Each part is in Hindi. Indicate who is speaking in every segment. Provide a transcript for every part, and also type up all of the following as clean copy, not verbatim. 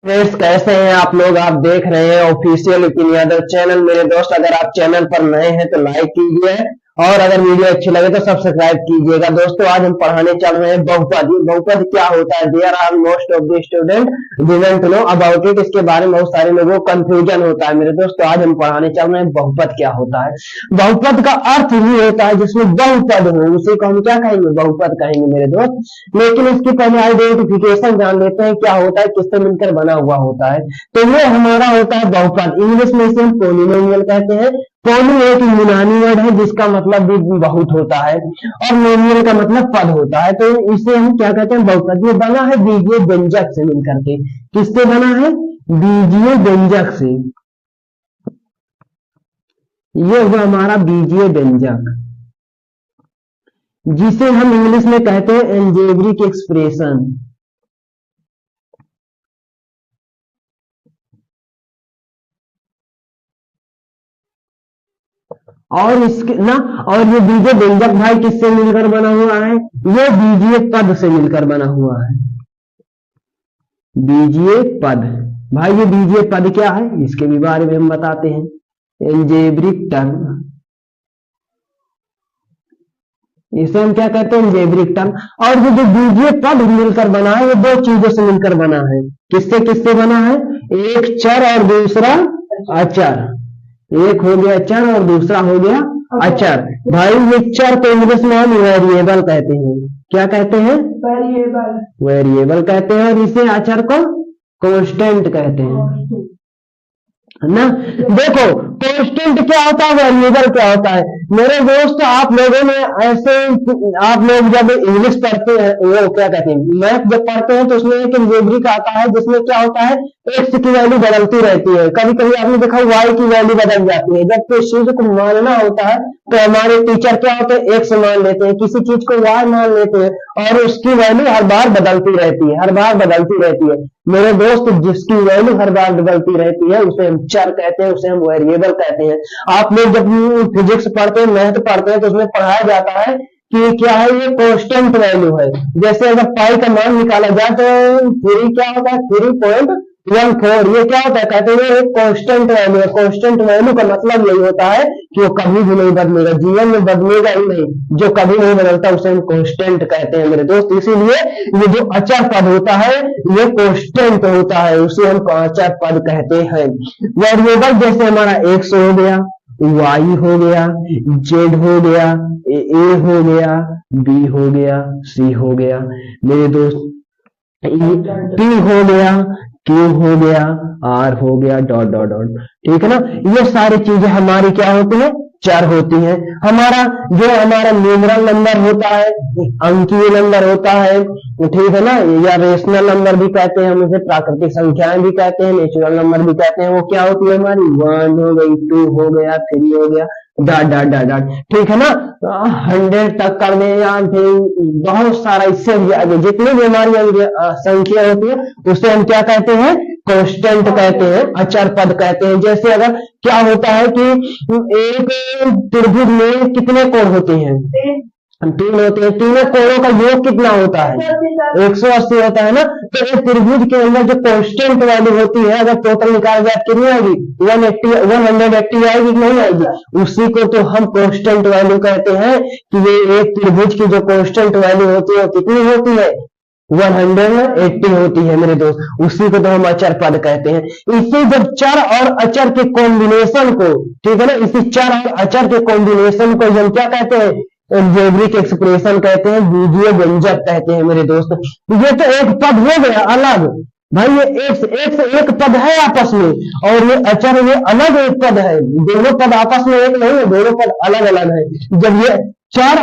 Speaker 1: फ्रेंड्स, कैसे हैं आप लोग। आप देख रहे हैं ऑफिशियल विपिन यादव चैनल। मेरे दोस्त, अगर आप चैनल पर नए हैं तो लाइक कीजिए और अगर वीडियो अच्छी लगे तो सब्सक्राइब कीजिएगा। दोस्तों, आज हम पढ़ाने चल रहे हैं बहुपद। ये बहुपद क्या होता है? There are most of the student didn't know about it. इसके बारे में बहुत सारे लोगों को कंफ्यूजन होता है। मेरे दोस्तों, आज हम पढ़ाने चल रहे हैं बहुपद क्या होता है। बहुपद का अर्थ ही होता है जिसमें बहुपद हो, उसी को हम क्या कहेंगे? बहुपद कहेंगे मेरे दोस्त। लेकिन इसकी पहले आइडेंटिफिकेशन जान लेते हैं, क्या होता है, किससे मिलकर बना हुआ होता है। तो ये हमारा होता है बहुपद। इंग्लिश में इसे हम पोलिनोमियल कहते हैं। पोली एक यूनानी वर्ड है जिसका मतलब भी बहुत होता है और नोमियल का मतलब पद होता है। तो इसे हम क्या कहते हैं? बहुपद। ये बना है बीजीय व्यंजक से मिलकर के। किससे बना है? बीजीय व्यंजक से। ये हुआ हमारा बीजीय व्यंजक, जिसे हम इंग्लिश में कहते हैं एल्जेब्रिक एक्सप्रेशन। और इसके ना, और ये बीजीय व्यंजक भाई किससे मिलकर बना हुआ है? ये बीजीय पद से मिलकर बना हुआ है। बीजीय पद। भाई ये बीजीय पद क्या है, इसके भी बारे में हम बताते हैं। एल्जेब्रिक टर्म, इसे हम क्या कहते हैं? Algebraic term. और ये जो बीजीय पद मिलकर बना है, ये दो चीजों से मिलकर बना है। किससे किससे बना है? एक चर और दूसरा अचर। एक हो गया चर और दूसरा हो गया अचर। भाई ये चर को इंग्लिश में हम वेरिएबल कहते हैं। क्या कहते हैं? वेरिएबल। वेरिएबल कहते हैं। और इसे अचर को कांस्टेंट कहते हैं ना। देखो, कांस्टेंट क्या होता है, वेरिएबल क्या होता है। मेरे दोस्त, आप लोगों ने ऐसे, आप लोग जब इंग्लिश पढ़ते हैं, वो क्या कहते हैं, मैथ जब पढ़ते हैं तो उसमें एक एल्जेब्रिक आता है जिसमें क्या होता है, एक्स की वैल्यू बदलती रहती है। कभी कभी आपने देखा वाई की वैल्यू बदल जाती है। जब किसी चीज को मानना होता है तो हमारे टीचर क्या होते हैं? एक्स मान लेते हैं, किसी चीज को वाई मान लेते हैं और उसकी वैल्यू हर बार बदलती रहती है, हर बार बदलती रहती है। मेरे दोस्त, जिसकी वैल्यू हर बार बदलती रहती है उसे हम चर कहते हैं, उसे हम वेरिएबल कहते हैं। आप लोग जब फिजिक्स पढ़ते हैं, मैथ पढ़ते हैं तो उसमें पढ़ाया जाता है कि क्या है, ये कांस्टेंट वैल्यू है। जैसे अगर पाई का मान निकाला जाए तो 3 क्या होता है? 3.14। ये क्या होता है? कहते हैं एक कांस्टेंट वैल्यू है। कांस्टेंट वैल्यू का मतलब यही होता है कि वो कभी भी नहीं बदलेगा, जीवन में बदलेगा ही नहीं। जो कभी नहीं बदलता उसे हम कांस्टेंट कहते हैं मेरे दोस्त। इसीलिए ये जो अचर पद होता है ये कांस्टेंट होता है, उसे हम अचर पद कहते हैं। वेरिएबल जैसे हमारा एक्स हो गया, वाई हो गया, जेड हो गया, ए हो गया, बी हो गया, सी हो गया मेरे दोस्त, पी हो गया, क्यू हो गया, आर हो गया, डॉट डॉट डॉट। ठीक है ना। ये सारी चीजें हमारी क्या होती है? चर होती है। हमारा जो हमारा न्यूमरल नंबर होता है, अंकीय नंबर होता है, ठीक है ना, या रेशनल नंबर भी कहते हैं, हम इसे प्राकृतिक संख्याएं भी कहते हैं, नेचुरल नंबर भी कहते हैं। वो क्या होती है हमारी? 1 हो गई, 2 हो गया, 3 हो गया, डॉट डॉट डॉट डॉट। ठीक है ना। 100 तक कर दे या फिर बहुत सारा, इससे भी आगे जितनी भी हमारी संख्या होती है उसे हम क्या कहते हैं? कांस्टेंट कहते हैं, अचर पद कहते हैं। जैसे अगर क्या होता है कि एक त्रिभुज में कितने कोण होते हैं? 3 होते हैं। तीनों कोणों का योग कितना होता है? 180 होता है ना। तो एक त्रिभुज के अंदर जो कांस्टेंट वैल्यू होती है, अगर टोटल निकाल जाए कितनी आएगी? 180 आएगी कि नहीं आएगी? उसी को तो हम कांस्टेंट वैल्यू कहते हैं कि ये एक त्रिभुज की जो कांस्टेंट वैल्यू होती है कितनी होती है? 180 होती है मेरे दोस्त। उसी को तो हम अचर पद कहते हैं। इसी जब चर और अचर के कॉम्बिनेशन को, ठीक है ना, इसी चर और अचर के कॉम्बिनेशन को हम क्या कहते हैं? एल्जेब्रिक एक्सप्रेशन कहते हैं, बीजीय व्यंजक कहते हैं मेरे दोस्त। ये तो एक पद हो गया अलग। भाई ये एक पद है आपस में, और ये अचर ये अलग एक पद है। दोनों पद आपस में एक नहीं है, दोनों पद अलग अलग है। जब ये चर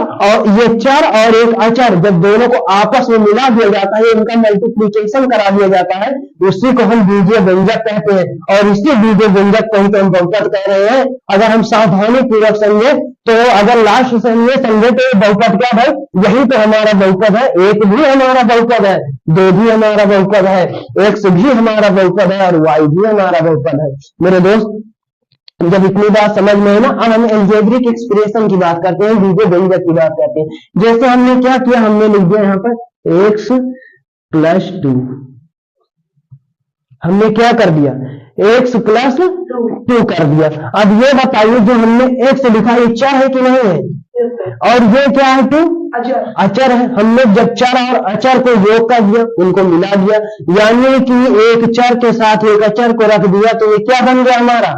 Speaker 1: और एक अचर जब दोनों को आपस में मिला दिया जाता है, इनका मल्टीप्लीकेशन करा दिया जाता है, उसी को हम बीजीय व्यंजक कहते हैं। और इसी बीजीय व्यंजक को ही तो हम बहुपद कह रहे हैं। अगर हम सावधानी पूर्वक समझे तो, अगर लास्ट से ये समझे तो बहुपद क्या भाई? यही तो हमारा बहुपद है। एक भी हमारा बहुपद है, 2 भी हमारा बहुपद है, एक्स भी हमारा बहुपद है और वाई भी हमारा बहुपद है मेरे दोस्त। जब इतनी बात समझ में है ना, अब हम एल्जेब्रिक एक्सप्रेशन की बात करते हैं, बीजीय व्यंजक की बात करते हैं। जैसे हमने क्या किया, हमने लिख दिया यहाँ पर x + 2 हमने क्या कर दिया, x प्लस 2 कर दिया। अब ये बताइए जो हमने x लिखा ये चर है कि नहीं है, और ये क्या है, 2 अचर है। हमने जब चर और अचर को योग कर दिया, उनको मिला दिया, यानी कि एक चर के साथ एक अचर को रख दिया तो ये क्या बन गया हमारा,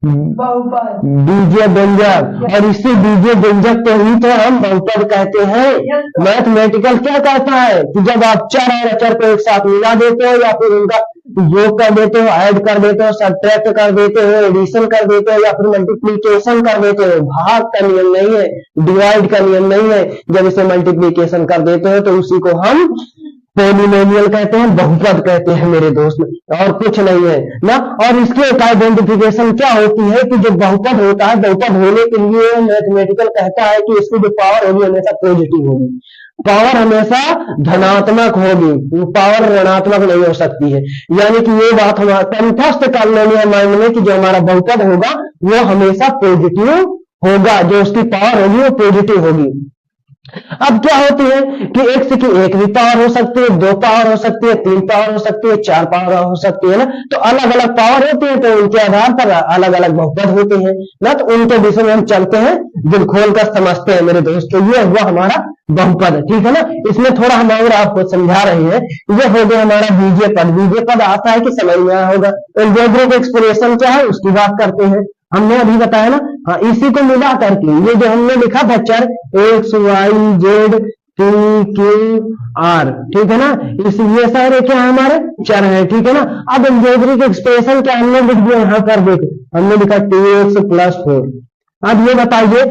Speaker 1: बीजीय व्यंजक। और इसी बीजीय व्यंजक को ही तो हम बहुपद कहते हैं। मैथमेटिकल क्या कहता है कि जब आप चर और अचर को एक साथ मिला देते हो या फिर उनका योग कर देते हो, ऐड कर देते हो, सब्ट्रैक्ट कर देते हो, एडिशन कर देते हो या फिर मल्टीप्लीकेशन कर देते हो, भाग का नियम नहीं है, डिवाइड का नियम नहीं है। जब इसे मल्टीप्लीकेशन कर देते हो तो उसी को हम पोलिनोमियल कहते हैं, बहुपद कहते हैं मेरे दोस्त, और कुछ नहीं है ना। और इसकी एक आइडेंटिफिकेशन क्या होती है कि जो बहुपद होता है, बहुपद होने के लिए मैथमेटिकल कहता है कि इसकी जो पावर होगी हमेशा पॉजिटिव होगी, पावर हमेशा धनात्मक होगी, पावर ऋणात्मक नहीं हो सकती है। यानी कि ये बात हमारा कंठस्थ कर लेनी है माइंड में कि जो हमारा बहुपद होगा वो हमेशा पॉजिटिव होगा, जो उसकी पावर होगी वो पॉजिटिव होगी। अब क्या होती है कि x की एक भी पावर हो सकती है, 2 पावर हो सकती है, 3 पावर हो सकती है, 4 पावर हो सकती है ना। तो अलग अलग पावर होती है तो उनके आधार पर अलग अलग बहुपद होते हैं ना। तो उनके विषय में हम चलते हैं, दिल खोल कर समझते हैं मेरे दोस्त। तो ये हुआ हमारा बहुपद, ठीक है ना। इसमें थोड़ा हम और आपको समझा रहे हैं। ये हो गया हमारा बीजीय पद। बीजीय पद आता है कि समझ में आया होगा। एल्जेब्रिक एक्सप्रेशन क्या है उसकी बात करते हैं, हमने अभी बताया ना। हाँ, इसी को मिला करके ये जो हमने लिखा था चर x y z p q r, ठीक है ना, इस ये सारे क्या है हमारे चर है, ठीक है ना। अब एल्जेब्रिक एक्सप्रेशन क्या हमने लिख दिया यहाँ पर, देखो हमने लिखा 2x + 4। अब ये बताइए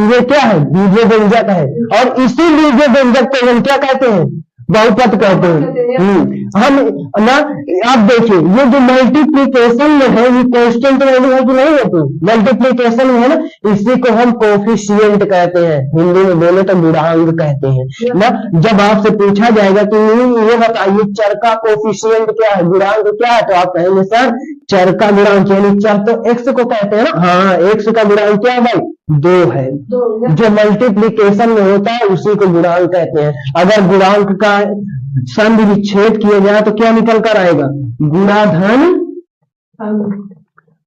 Speaker 1: ये क्या है, बीजीय व्यंजक है, और इसी बीजीय व्यंजक को हम क्या कहते हैं, बहुपद कहते हैं। हम ना आप देखिए ये जो मल्टीप्लीकेशन में है ये कांस्टेंट वैल्यू है कि नहीं है, तो मल्टीप्लीकेशन में है ना, इसी को हम कोफिशिएंट कहते हैं, हिंदी में बोले तो गुणांक कहते हैं ना। जब आपसे पूछा जाएगा कि ये बताइए चर का कोफिशिएंट क्या है, गुणांक क्या है, तो आप कहेंगे सर चर का गुणांक, यानी चर तो एक्स को कहते हैं ना। हाँ, एक्स का गुणांक क्या है भाई, 2 है। जो मल्टीप्लीकेशन में होता है उसी को गुणांक कहते हैं। अगर गुणांक का संधि विच्छेद किया जाए तो क्या निकल कर आएगा, गुणा धन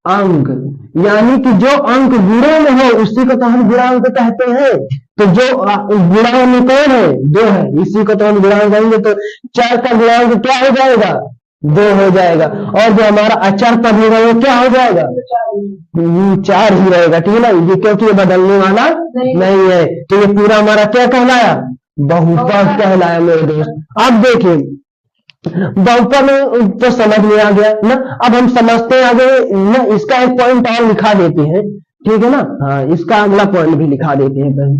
Speaker 1: अंक, यानी कि जो अंक गुणे में है उसी को तो हम गुणांक कहते हैं। तो जो गुणा में कौन है, 2 है, इसी को तो हम गुणांक कहेंगे। तो 4 का गुणांक क्या हो जाएगा, 2 हो जाएगा। और जो हमारा अचर पद होगा वो क्या हो जाएगा, 4 ही रहेगा, ठीक है ना, ये क्योंकि ये बदलने वाला नहीं है। तो ये पूरा हमारा क्या कहलाया, बहुपद कहलाया मेरे दोस्त। अब देखिए बहुपद तो समझ में आ गया ना। अब हम समझते हैं आगे ना, इसका एक पॉइंट और लिखा देते हैं, ठीक है ना। हाँ, इसका अगला पॉइंट भी लिखा देते हैं पहले।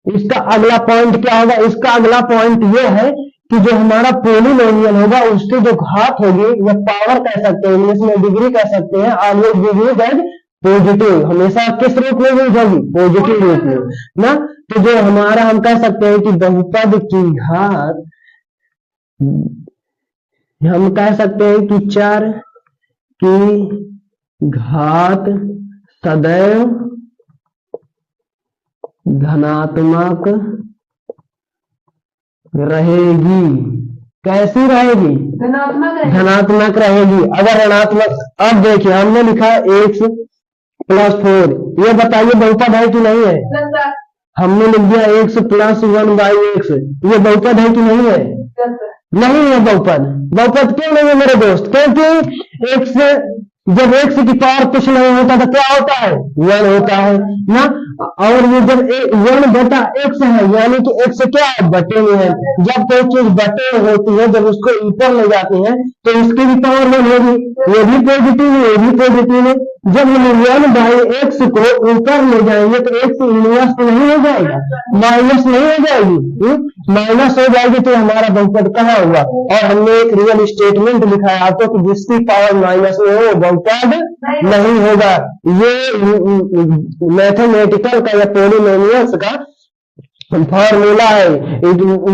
Speaker 1: इसका अगला पॉइंट क्या होगा, इसका अगला पॉइंट ये है कि जो हमारा पोलिनोमियल होगा उसकी जो घात होगी या पावर कह सकते हैं, इंग्लिश में डिग्री कह सकते हैं, ऑलवेज डिग्री दैट पॉजिटिव, हमेशा किस रूप में यूज होगी, पॉजिटिव रूप में ना। तो जो हमारा हम कह सकते हैं कि बहुपद की घात, हम कह सकते हैं कि 4 की घात सदैव धनात्मक रहेगी। कैसी रहेगी, धनात्मक रहेगी। अगर ऋणात्मक, अब देखिए हमने लिखा x + 4, ये बताइए बहुपद है कि नहीं है। हमने लिख दिया x + 1/x, ये बहुपद है कि नहीं है, नहीं है बहुपद। बहुपद क्यों नहीं है मेरे दोस्त, क्योंकि x जब x की पावर कुछ नहीं होता तो क्या होता है, 1 होता है ना। और ये जब 1/x है यानी कि x क्या है, बटे में है। जब कोई चीज बटे में होती है, जब उसको ऊपर ले जाते हैं तो इसकी भी पावर 1 होगी, ये भी पॉजिटिव है, ये भी पॉजिटिव है। जब हम 1/x को ऊपर ले जाएंगे तो x इनवर्स नहीं हो जाएगा, माइनस नहीं हो जाएगी, माइनस हो जाएगी तो हमारा बहुपद कहाँ हुआ। और हमने एक रियल स्टेटमेंट लिखा है आपको कि जिसकी पावर माइनस में हो बहुपद नहीं होगा। ये मैथमेटिकल का या पोलिनोमियल्स का फॉर्मूला है,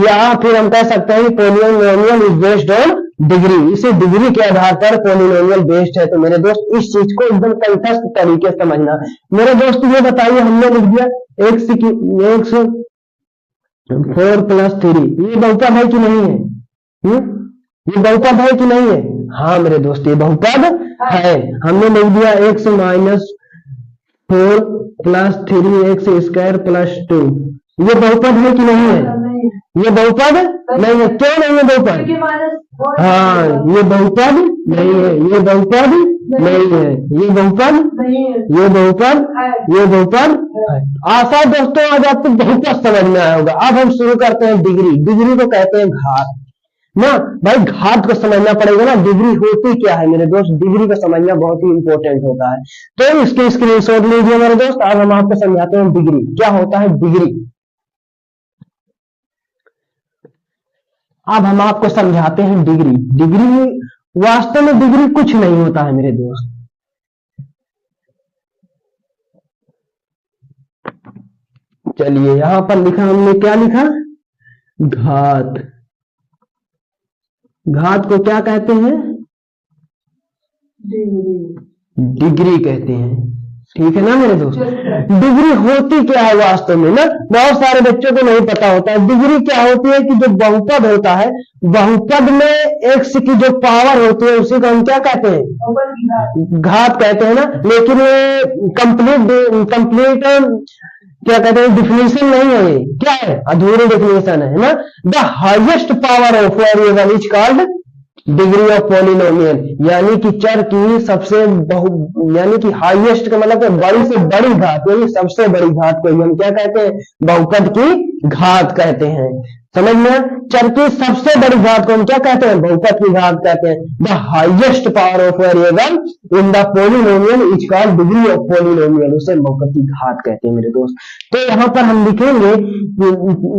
Speaker 1: या फिर हम कह सकते हैं polynomial is based on degree, इसी डिग्री के आधार पर पोलिनोमियल बेस्ड है। तो मेरे दोस्त इस चीज को एकदम कंठस्थ तरीके से समझना। मेरे दोस्त ये बताइए हमने लिख दिया x 4 प्लस 3, ये बहुपद है कि नहीं है? ये बहुपद है कि नहीं है? हाँ मेरे दोस्त, ये बहुपद है। हमने लिख दिया x minus 4 plus 3x square plus 2, ये बहुपद है कि नहीं है? ये बहुपद नहीं है। क्यों नहीं है बहुपद? हाँ, ये बहुपद नहीं है, ये बहुपद नहीं है, ये बहुपद, ये बहुपद, ये बहुपद। आशा दोस्तों आज आपको बहुपद समझ में आया होगा। अब हम शुरू करते हैं डिग्री। डिग्री को कहते हैं घात ना भाई, घात को समझना पड़ेगा ना, डिग्री होती क्या है मेरे दोस्त, डिग्री को समझना बहुत ही इंपॉर्टेंट होता है। तो इसके स्क्रीनशॉट लीजिए मेरे दोस्त। आज हम आपको समझाते हैं डिग्री क्या होता है। डिग्री अब हम आपको समझाते हैं डिग्री। डिग्री वास्तव में डिग्री कुछ नहीं होता है मेरे दोस्त। चलिए यहां पर लिखा, हमने क्या लिखा? घात। घात को क्या कहते हैं? डिग्री कहते हैं। ठीक है ना मेरे दोस्त। डिग्री होती क्या है वास्तव में ना, बहुत सारे बच्चों को नहीं पता होता है। डिग्री क्या होती है कि जो बहुपद होता है, बहुपद में x की जो पावर होती है उसी को हम क्या कहते हैं? घात कहते हैं ना। लेकिन ये कंप्लीट क्या कहते हैं, डिफिनेशन नहीं है, ये क्या है? अधूरी डिफिनेशन है ना। The highest power of variable is called degree of polynomial, यानी कि चर की सबसे यानी कि हाईएस्ट का मतलब बड़ी से बड़ी घात, यानी सबसे बड़ी घात को हम क्या कहते हैं? बहुपद की घात कहते हैं। समझ में? चर की सबसे बड़ी घात को हम क्या कहते हैं? बहुपद की घात कहते हैं। The highest power of variable in the polynomial is called degree of polynomial, उसे बहुपद की घात कहते हैं मेरे दोस्त। तो यहां पर हम लिखेंगे,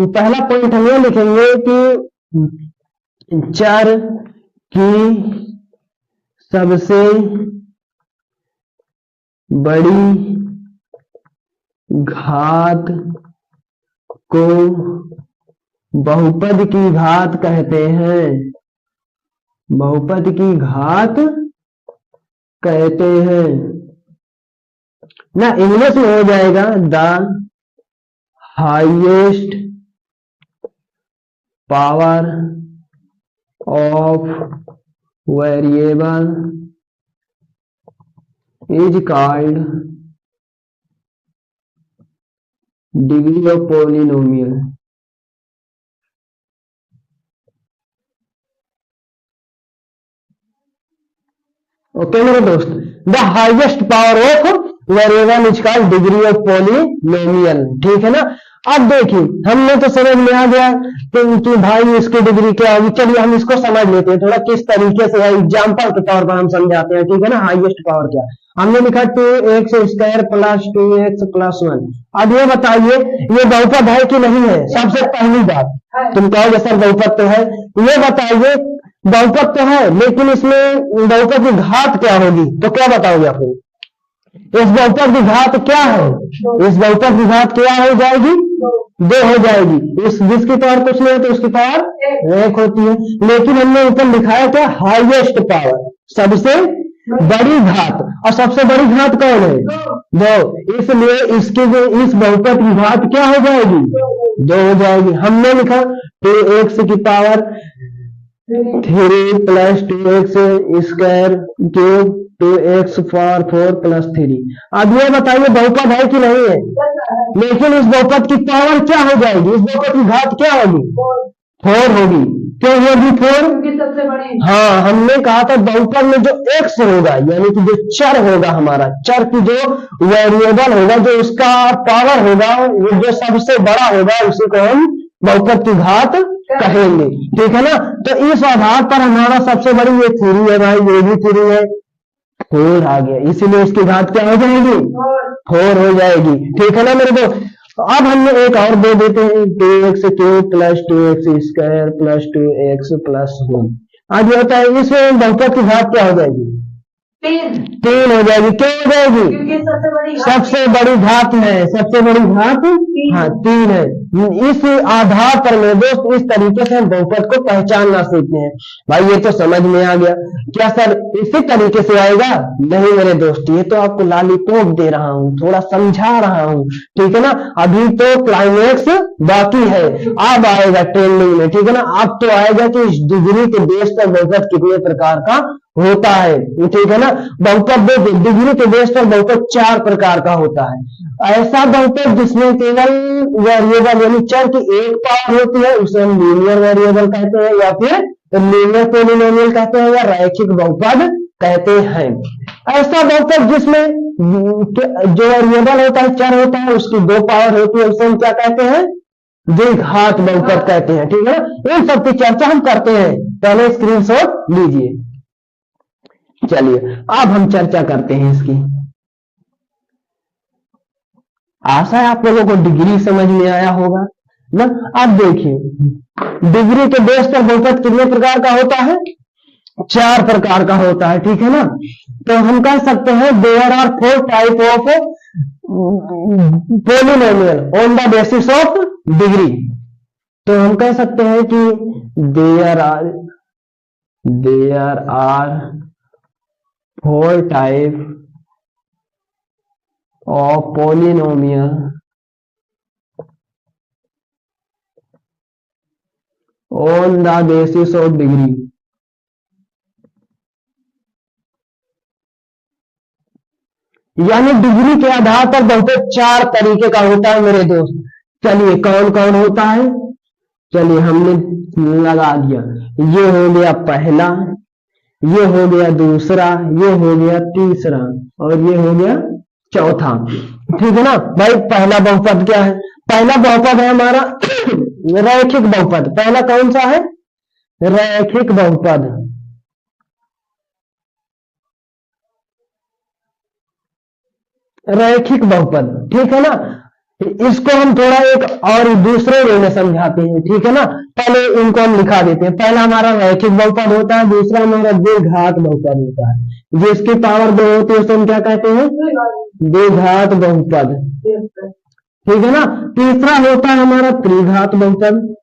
Speaker 1: पहला पॉइंट हम ये लिखेंगे कि चर की सबसे बड़ी घात को बहुपद की घात कहते हैं। बहुपद की घात कहते हैं ना। इंग्लिश में हो जाएगा the highest power of variable is called degree of polynomial। Okay मेरे दोस्त, the highest power of variable is called degree of polynomial. ठीक है ना। अब देखिए, हमने तो समझ में आ गया कि भाई इसकी डिग्री क्या होगी। चलिए हम इसको समझ लेते हैं थोड़ा किस तरीके से है, एग्जाम्पल के तौर पर हम समझाते हैं। ठीक है ना। हाईएस्ट पावर क्या, हमने लिखा 2x square plus 2x plus 1। अब ये बताइए ये बहुपद है कि नहीं है? सबसे पहली बात तुम कहोगे सर बहुपद तो है। ये बताइए बहुपद तो है, लेकिन इसमें बहुपद की घात क्या होगी? तो क्या बताओगे आप? इस बहुपद की घात क्या है? इस बहुपद की घात क्या हो जाएगी? 2 हो जाएगी। इस जिसकी पावर कुछ नहीं है तो उसकी पावर 1 होती है। लेकिन हमने ऊपर लिखाया क्या? हाईएस्ट पावर, सबसे बड़ी घात। और सबसे बड़ी घात कौन है? 2। इसलिए इसकी जो इस बहुपद की घात क्या हो जाएगी? 2 हो जाएगी। हमने लिखा 2x की power 3 plus 2x square cube 2x power 4 plus 3। अब ये बताइए बहुपद है कि नहीं है? लेकिन इस बहुपद की पावर क्या हो जाएगी? इस बहुपद की घात क्या होगी? 4 होगी। क्यों होगी 4? सबसे बड़ी। हाँ, हमने कहा था बहुपद में जो x होगा, यानी कि जो चर होगा, हमारा चर की जो वेरिएबल होगा, जो उसका पावर होगा, जो सबसे बड़ा होगा, उसी को हम बहुपद की घात कहेंगे। ठीक है ना। तो इस आधार पर हमारा सबसे बड़ी ये 3 है भाई, ये भी 3 है, 4 आ गया। इसीलिए इसकी घात क्या हो जाएगी? 4 हो जाएगी। ठीक है ना मेरे दोस्त। अब हमने एक और दे देते हैं 2x cube plus 2x square plus 2x plus 1। आज ये होता है, इसमें बहुपद की घात क्या हो जाएगी? तीन हो जाएगी। क्यों हो जाएगी?
Speaker 2: क्योंकि
Speaker 1: सबसे बड़ी घात है, सबसे बड़ी घात हाँ तीन है। इस आधार पर मेरे दोस्त इस तरीके से हम बहुपद को पहचानना सीखते हैं। भाई ये तो समझ में आ गया। क्या सर इसी तरीके से आएगा? नहीं मेरे दोस्त, ये तो आपको लॉलीपॉप दे रहा हूँ, थोड़ा समझा रहा हूँ, ठीक है ना। अभी तो क्लाइमेक्स बाकी है, अब आएगा ट्रेंडिंग में, ठीक है ना। अब तो आएगा कि डिग्री के बेस पर बहुपद कितने प्रकार का होता है, ठीक है ना। बहुपद देखिए, डिग्री के बेस पर बहुपद 4 प्रकार का होता है। ऐसा बहुपद जिसमें केवल वेरिएबल यानी चर की एक पावर होती है उसे हम लीनियर वेरिएबल कहते हैं, या फिर लीनियर पॉलिनोमियल कहते हैं, या रैखिक बहुपद कहते हैं। ऐसा बहुपद जिसमें जो वेरिएबल होता है, चर होता है, उसकी 2 पावर होती है, उसे हम क्या कहते हैं? द्विघात बहुपद कहते हैं, ठीक है ना। इन सब की चर्चा हम करते हैं, पहले स्क्रीनशॉट लीजिए। चलिए अब हम चर्चा करते हैं इसकी। आशा है आप लोगों को डिग्री समझ में आया होगा ना। अब देखिए डिग्री के बेस पर बहुपद कितने प्रकार का होता है? 4 प्रकार का होता है, ठीक है ना। तो हम कह सकते हैं there are 4 type of polynomial on the basis of degree. तो हम कह सकते हैं कि देयर आर 4 टाइप of polynomial on the basis of degree। यानी डिग्री के आधार पर बहुपद 4 तरीके का होता है मेरे दोस्त। चलिए कौन कौन होता है? चलिए हमने लगा दिया। ये हो गया पहला, ये हो गया दूसरा, ये हो गया तीसरा, और ये हो गया चौथा, ठीक है ना। भाई पहला बहुपद क्या है? पहला बहुपद है हमारा रैखिक बहुपद। पहला कौन सा है? रैखिक बहुपद। रैखिक बहुपद, ठीक है ना। इसको हम थोड़ा एक और दूसरे वे में समझाते हैं, ठीक है ना। पहले इनको हम लिखा देते हैं। पहला हमारा रैखिक बहुपद होता है, दूसरा हमारा द्विघात बहुपद होता है। जिसकी पावर 2 होती है उसे हम क्या कहते हैं? द्विघात बहुपद, ठीक है ना। तीसरा होता है हमारा त्रिघात बहुपद,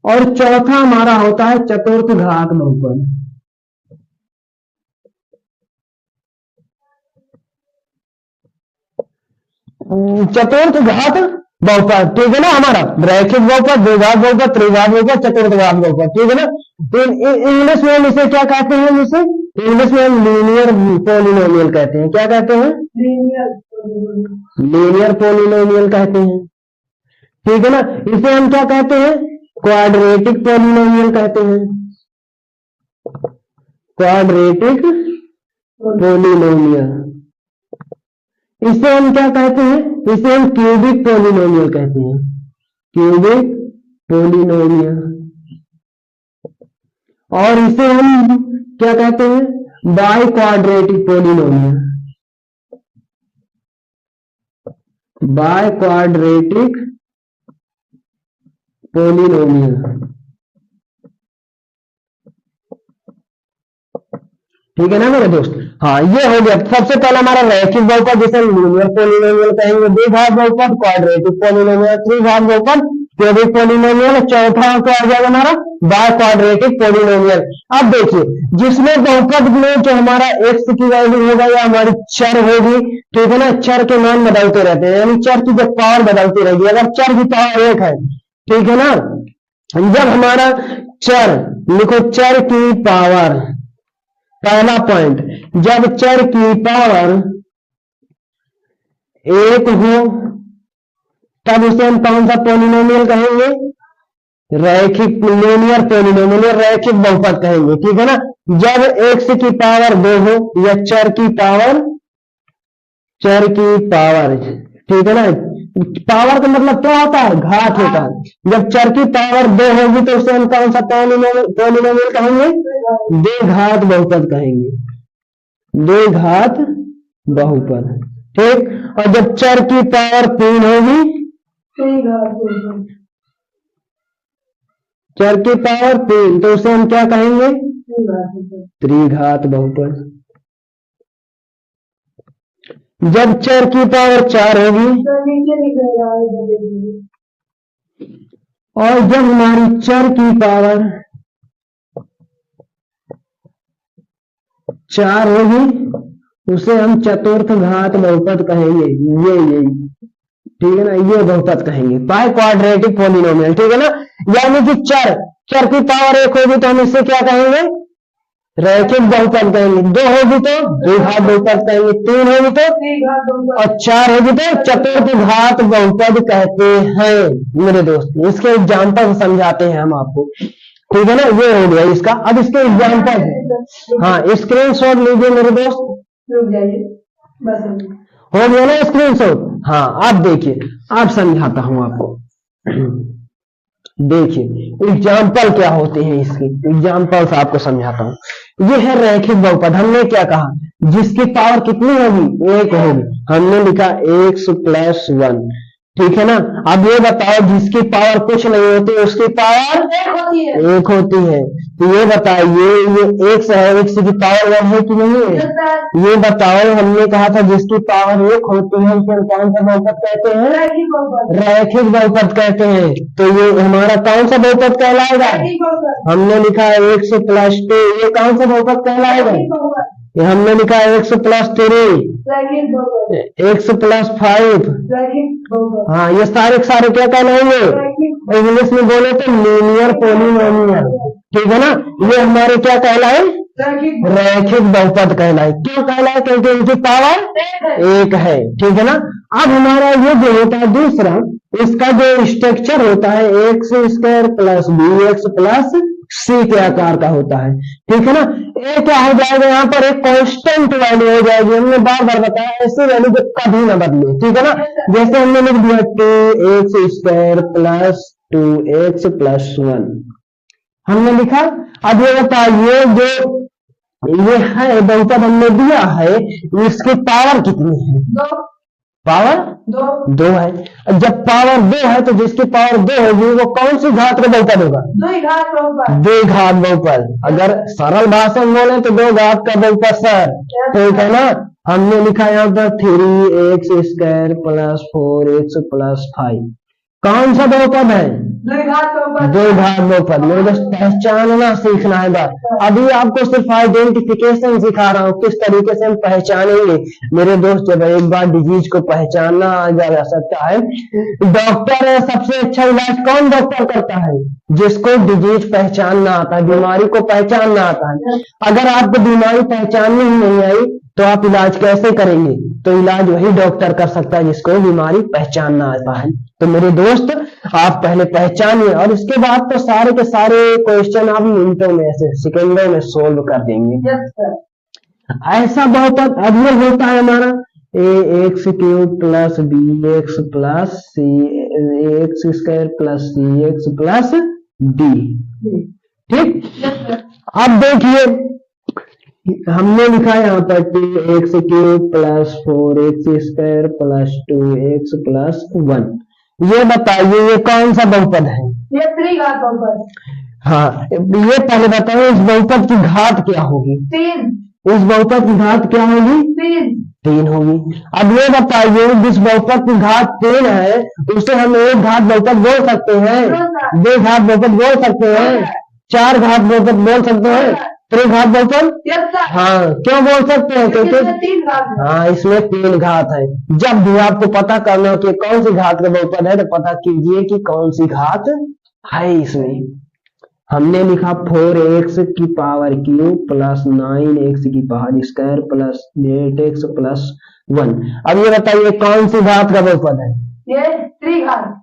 Speaker 1: और चौथा हमारा होता है चतुर्थ घात बहुपद। चतुर्थ घात बहुपद, ठीक है ना। हमारा रैखिक बहुपद, द्विघात बहुपद, त्रिघात बहुपद, चतुर्थ घात बहुपद, ठीक है ना। तो इंग्लिश में हम इसे क्या कहते हैं? इसे इंग्लिश में हम लीनियर पोलिनोमियल कहते हैं। क्या कहते हैं? लीनियर पोलिनोमियल कहते हैं, ठीक है ना। इसे हम क्या कहते हैं? क्वाड्रेटिक पोलिनोमियल कहते हैं। Quadratic polynomial. इसे हम क्या कहते हैं? इसे हम क्यूबिक पोलिनोमियल कहते हैं। Cubic polynomial. और इसे हम क्या कहते हैं? By quadratic polynomial. By quadratic polynomial, ठीक है ना मेरे दोस्त। हाँ ये हो गया। सबसे पहला हमारा रैखिक बहुपद जिसे लीनियर पोलिनोमियल कहेंगे, द्विघात बहुपद क्वाड्रेटिक पोलिनोमियल, त्रिघात बहुपद क्यूबिक पोलिनोमियल, चौथा क्या आ जाएगा हमारा? By quadratic polynomial. अब देखिए जिसमें बहुपद में जो हमारा एक्स की वैल्यू होगा या हमारी चर होगी, ठीक है ना। चर के मान बदलते रहते हैं, यानी चर की जो पावर बदलती रहेगी। अगर चर की पावर 1 है, ठीक है ना। जब हमारा चर, लिखो चर की पावर, पहला पॉइंट, जब चर की पावर 1 हो तब उसे हम कौन सा पोलिनोमियल कहेंगे? रैखिक लीनियर पोलिनोमियल, रैखिक बहुपद कहेंगे, ठीक है ना। जब एक्स की पावर 2 हो या चर की पावर, ठीक है ना। पावर का मतलब क्या होता है? घात होता है। जब चर की पावर 2 होगी तो उसे हम कौन सा पोलिनोमियल कहेंगे? द्विघात बहुपद कहेंगे। द्विघात बहुपद, ठीक। और जब चर की पावर 3 होगी, चर की पावर 3, तो उसे हम क्या कहेंगे? त्रिघात बहुपद। जब चर की पावर 4 होगी और जब हमारी चर की पावर 4 होगी उसे हम चतुर्थ घात बहुपद कहेंगे। ये ठीक है ना, ये बहुपद कहेंगे, पाई क्वाड्रेटिक पॉलिनोमियल, ठीक है ना। यानी कि चर की पावर 1 होगी तो हम इससे क्या कहेंगे? रैखिक बहुपद कहेंगे। 2 होगी तो द्विघात बहुपद कहेंगे, 3 होगी तो और 4 होगी तो चतुर्थ घात बहुपद कहते हैं मेरे दोस्त। इसके एग्जाम्पल समझाते हैं हम आपको, ठीक है ना। ये हो गया इसका। अब इसके एग्जाम्पल, हाँ स्क्रीन शॉट लीजिए मेरे दोस्त। हो गया ना स्क्रीन शॉट? हाँ आप देखिए, आप समझाता हूं आपको। देखिए एग्जाम्पल क्या होते हैं इसकी, एग्जाम्पल से आपको समझाता हूं। ये है रैखिक बहुपद। हमने क्या कहा? जिसकी पावर कितनी होगी? 1 होगी। हमने लिखा x + 1, ठीक है ना। अब ये बताओ जिसकी पावर कुछ नहीं होती उसकी पावर 1 होती है। तो ये बताइए ये x है, x की पावर 1 है कि नहीं है? ये बताओ, हमने कहा था जिसकी पावर 1 होती है उसे कौन सा बहुपद कहते हैं? रैखिक बहुपद कहते हैं। तो ये हमारा कौन सा बहुपद कहलाएगा? हमने लिखा है x + 2, ये कौन सा बहुपद कहलाएगा? ये हमने लिखा है x + 3, x + 5, हाँ ये सारे क्या कहलाएंगे? इंग्लिश में बोले तो लीनियर पॉलिनोमियल, ठीक है ना। ये हमारे क्या कहलाए? रैखिक बहुपद कहलाए। क्यों कहलाए? क्योंकि इनकी पावर 1 है, ठीक है ना। अब हमारा ये जो होता है दूसरा, इसका जो स्ट्रक्चर होता है x² + bx + c के आकार का होता है, ठीक है ना। ए क्या हो जाएगा? यहाँ पर एक कांस्टेंट वैल्यू हो जाएगी। हमने बार बार बताया ऐसी वैल्यू जो कभी ना बदले, ठीक है ना। जैसे हमने लिख दिया 2x² + 2x + 1 हमने लिखा। अब ये बताइए जो ये है बहुपद हमने दिया है, इसकी पावर कितनी है? पावर 2 है। जब पावर 2 है तो जिसकी पावर 2 होगी वो कौन सी घात का बहुपद होगा? द्विघात बहुपद। अगर सरल भाषा में बोले तो 2 घात का बहुपद सर, ठीक है ना। हमने लिखा यहाँ पर 3x² + 4x + 5 कौन सा बहुपद है? द्विघात बहुपद। मेरे दोस्त पहचानना सीखना है बात। अभी आपको सिर्फ आइडेंटिफिकेशन सिखा रहा हूँ, किस तरीके से हम पहचानेंगे मेरे दोस्त। जब एक बार डिजीज को पहचानना आ जा सकता है। डॉक्टर सबसे अच्छा इलाज कौन डॉक्टर करता है? जिसको डिजीज पहचानना आता है, बीमारी को पहचानना आता है। अगर आपको बीमारी पहचाननी ही नहीं आई तो आप इलाज कैसे करेंगे? तो इलाज वही डॉक्टर कर सकता है जिसको बीमारी पहचानना आता है। तो मेरे दोस्त आप पहले पहचानिए और इसके बाद तो सारे के सारे क्वेश्चन आप मिनटों में, ऐसे सेकंडों में सोल्व कर देंगे। ऐसा बहुपद अब ये होता है हमारा ax³ + bx + ax² + cx + d, ठीक। अब देखिए हमने लिखा है यहाँ पर 2x³ + 4x² + 2x + 1। ये बताइए ये कौन सा बहुपद है?
Speaker 2: ये त्रिघात बहुपद।
Speaker 1: हाँ ये पहले बताओ इस बहुपद की घात क्या होगी?
Speaker 2: 3।
Speaker 1: इस बहुपद की घात क्या होगी? 3 होगी। अब ये बताइए जिस बहुपद की घात 3 है उसे हम एक घात बहुपद बोल सकते हैं, 2 घात बहुपद बोल सकते हैं, 4 घात बहुपद बोल सकते हैं, त्रिघात बहुपद। हाँ क्यों बोल सकते हैं? क्योंकि हाँ इसमें 3 घात है। जब भी आपको पता करना हो कि कौन सी घात का बहुपद है तो पता कीजिए कि कौन सी घात है इसमें। हमने लिखा 4x³ + 9x² + 8x + 1। अब ये बताइए कौन सी घात का बहुपद है?
Speaker 2: ये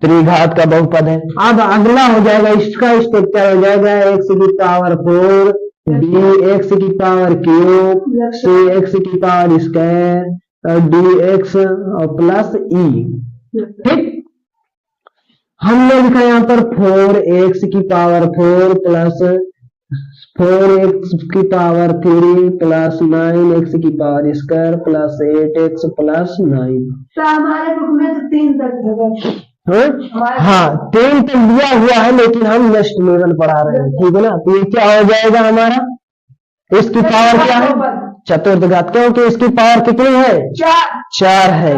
Speaker 1: त्रिघात का बहुपद है। अब अगला हो जाएगा, इसका स्ट्रक्चर हो जाएगा x⁴ bx⁴ cx² dx + e, ठीक। हमने लिखा यहाँ पर 4x⁴ + 4x⁴ + 9x² + 8x + 9।
Speaker 2: हमारे बुक में तो 3 तक होगा।
Speaker 1: हाँ 10 तक दिया हुआ है, लेकिन हम नेक्स्ट लेवल पढ़ा रहे हैं, ठीक है ना। तो ये क्या हो जाएगा हमारा, इसकी पावर क्या है, चतुर्थ घात, क्योंकि इसकी पावर कितनी है, 4 है।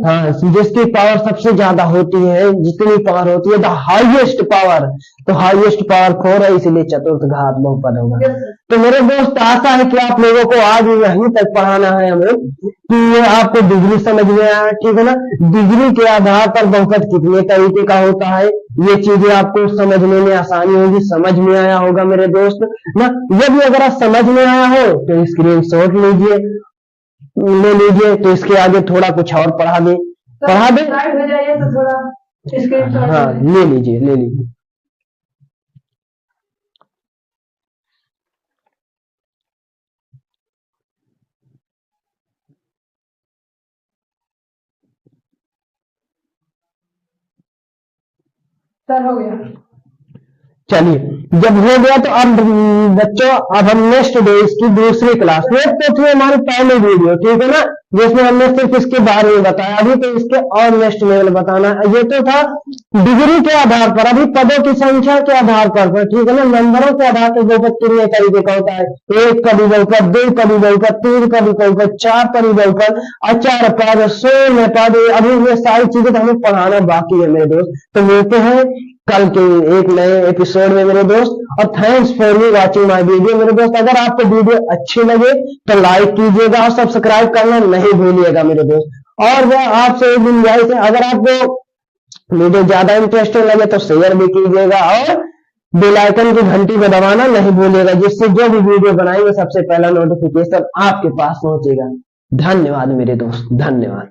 Speaker 1: हाँ, जिसकी पावर सबसे ज्यादा होती है, जितनी पावर होती है द हाईएस्ट पावर, तो हाईएस्ट पावर 4 है, इसलिए चतुर्थ घात बहुपद होगा। तो मेरे दोस्त आशा है कि आप लोगों को आज यहीं तक पढ़ाना है हमें, कि ये आपको डिग्री समझ में आया, ठीक है ना। डिग्री के आधार पर बहुपद कितने तरीके का होता है, ये चीजें आपको समझने में आसानी होगी, समझ में आया होगा मेरे दोस्त ना। यदि अगर आप समझ में आया हो तो स्क्रीनशॉट लीजिए, ले लीजिए, तो इसके आगे थोड़ा कुछ और पढ़ा दे
Speaker 2: हो जाइए तो थोड़ा स्क्रीनशॉट
Speaker 1: हाँ ले लीजिए, ले लीजिए।
Speaker 2: सर हो गया।
Speaker 1: चलिए, जब हो गया तो अब बच्चों, अब हम नेक्स्ट डे इसकी दूसरी क्लास में, तो थी हमारी पहली वीडियो, ठीक है ना, जिसमें हमने सिर्फ इसके बारे में बताया, अभी तो इसके और नेक्स्ट लेवल बताना है। ये तो था डिग्री के आधार पर, अभी पदों की संख्या के आधार पर, ठीक है ना, नंबरों के आधार पर बहुपद कितने तरीके का होता है, 1 का भी बहुपद, 2 का भी बहुपद, 3 का भी बहुपद, 4 का भी बहुपद, 4 पद, 16 पद, अभी ये सारी चीजें तो हमें पढ़ाना बाकी है मेरे दोस्त। तो मिलते हैं कल के एक नए एपिसोड में मेरे दोस्त, और thanks for you watching my video मेरे दोस्त। अगर आपको वीडियो अच्छी लगे तो लाइक कीजिएगा और सब्सक्राइब करना नहीं भूलिएगा मेरे दोस्त। और वह आपसे एक गुंजाइश है, अगर आपको वीडियो ज्यादा इंटरेस्टिंग लगे तो शेयर भी कीजिएगा, और बेल आइकन की घंटी को दबाना नहीं भूलिएगा, जिससे जो भी वीडियो बनाएंगे सबसे पहला नोटिफिकेशन आपके पास पहुंचेगा। धन्यवाद मेरे दोस्त, धन्यवाद।